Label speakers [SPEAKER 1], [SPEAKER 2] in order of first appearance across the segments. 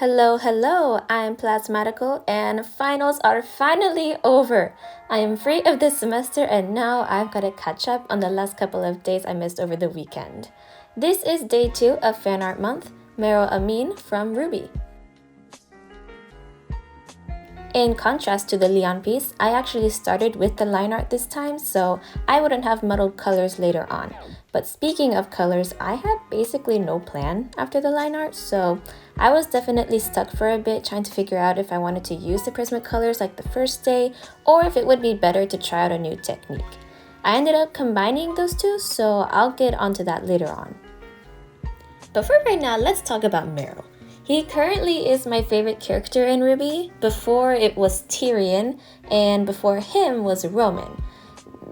[SPEAKER 1] Hello, hello, I'm Plasmatical, and finals are finally over. I am free of this semester, and now I've got to catch up on the last couple of days I missed over the weekend. This is day 2 of Fan Art Month, Meryl Amin from RWBY. In contrast to the Leon piece, I actually started with the line art this time, so I wouldn't have muddled colors later on. But speaking of colors, I had basically no plan after the line art, so I was definitely stuck for a bit trying to figure out if I wanted to use the Prismacolors colors like the first day, or if it would be better to try out a new technique. I ended up combining those two, so I'll get onto that later on. But for right now, let's talk about Meryl. He currently is my favorite character in RWBY. Before it was Tyrion, and before him was Roman.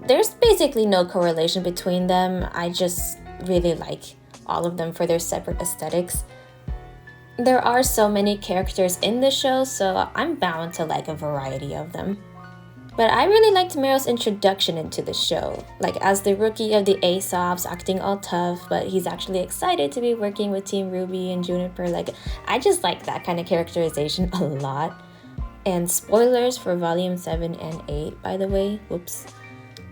[SPEAKER 1] There's basically no correlation between them, I just really like all of them for their separate aesthetics. There are so many characters in the show, so I'm bound to like a variety of them. But I really liked Meryl's introduction into the show, like as the rookie of the Aesops, acting all tough, but he's actually excited to be working with Team Ruby and Juniper. Like, I just like that kind of characterization a lot. And spoilers for Volume 7 and 8, by the way, whoops.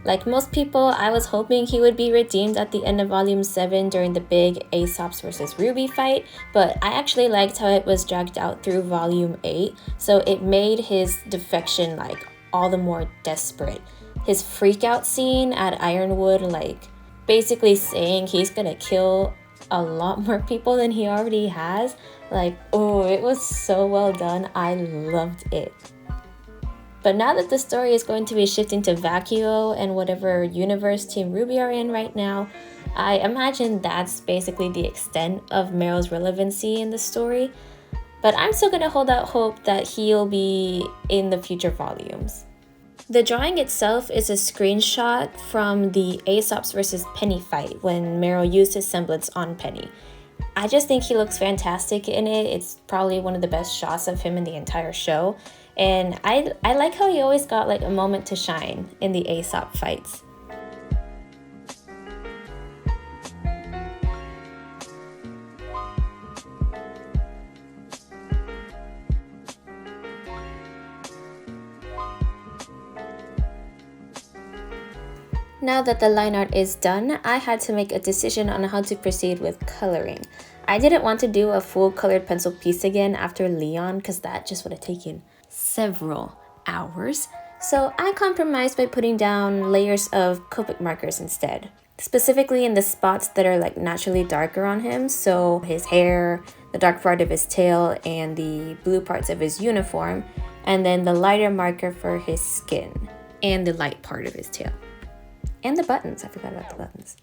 [SPEAKER 1] Like most people, I was hoping he would be redeemed at the end of Volume 7 during the big Aesops versus Ruby fight, but I actually liked how it was dragged out through Volume 8, so it made his defection like all the more desperate. His freakout scene at Ironwood, like basically saying he's gonna kill a lot more people than he already has, like, oh, it was so well done. I loved it. But now that the story is going to be shifting to Vacuo and whatever universe Team RWBY are in right now, I imagine that's basically the extent of Meryl's relevancy in the story. But I'm still gonna hold out hope that he'll be in the future volumes. The drawing itself is a screenshot from the Aesops vs. Penny fight when Meryl used his semblance on Penny. I just think he looks fantastic in it. It's probably one of the best shots of him in the entire show. And I like how he always got like a moment to shine in the Aesop fights. Now that the line art is done, I had to make a decision on how to proceed with coloring. I didn't want to do a full colored pencil piece again after Leon because that just would have taken several hours. So I compromised by putting down layers of Copic markers instead, specifically in the spots that are like naturally darker on him, so his hair, the dark part of his tail, and the blue parts of his uniform, and then the lighter marker for his skin and the light part of his tail. And the buttons, I forgot about the buttons.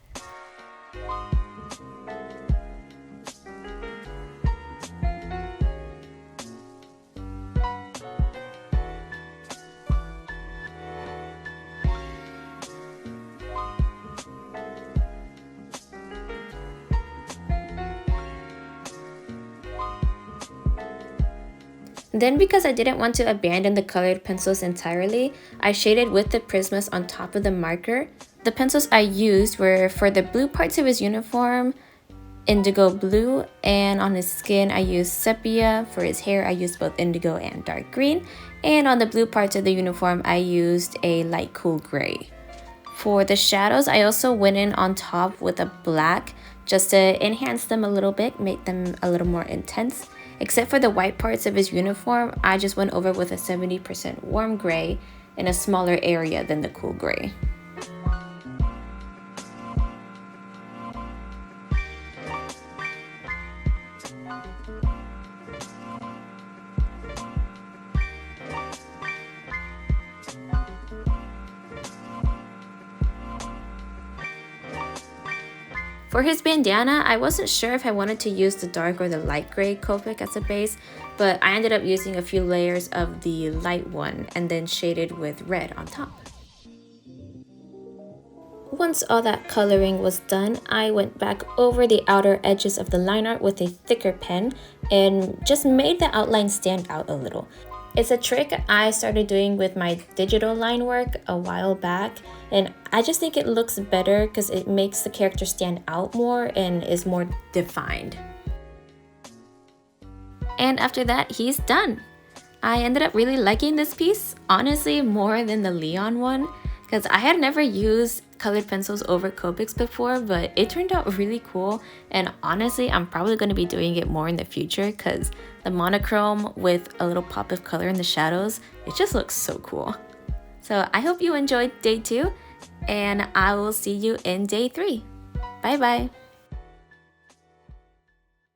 [SPEAKER 1] Then, because I didn't want to abandon the colored pencils entirely, I shaded with the Prismas on top of the marker. The pencils I used were for the blue parts of his uniform, indigo blue, and on his skin I used sepia. For his hair I used both indigo and dark green, and on the blue parts of the uniform I used a light cool gray. For the shadows, I also went in on top with a black just to enhance them a little bit, make them a little more intense. Except for the white parts of his uniform, I just went over with a 70% warm gray in a smaller area than the cool gray. For his bandana, I wasn't sure if I wanted to use the dark or the light gray Copic as a base, but I ended up using a few layers of the light one and then shaded with red on top. Once all that coloring was done, I went back over the outer edges of the line art with a thicker pen and just made the outline stand out a little. It's a trick I started doing with my digital line work a while back, and I just think it looks better because it makes the character stand out more and is more defined. And after that, he's done. I ended up really liking this piece, honestly more than the Leon one, because I had never used colored pencils over Copics before, but it turned out really cool, and honestly I'm probably going to be doing it more in the future because the monochrome with a little pop of color in the shadows, it just looks so cool. So I hope you enjoyed day 2, and I will see you in day 3. Bye bye!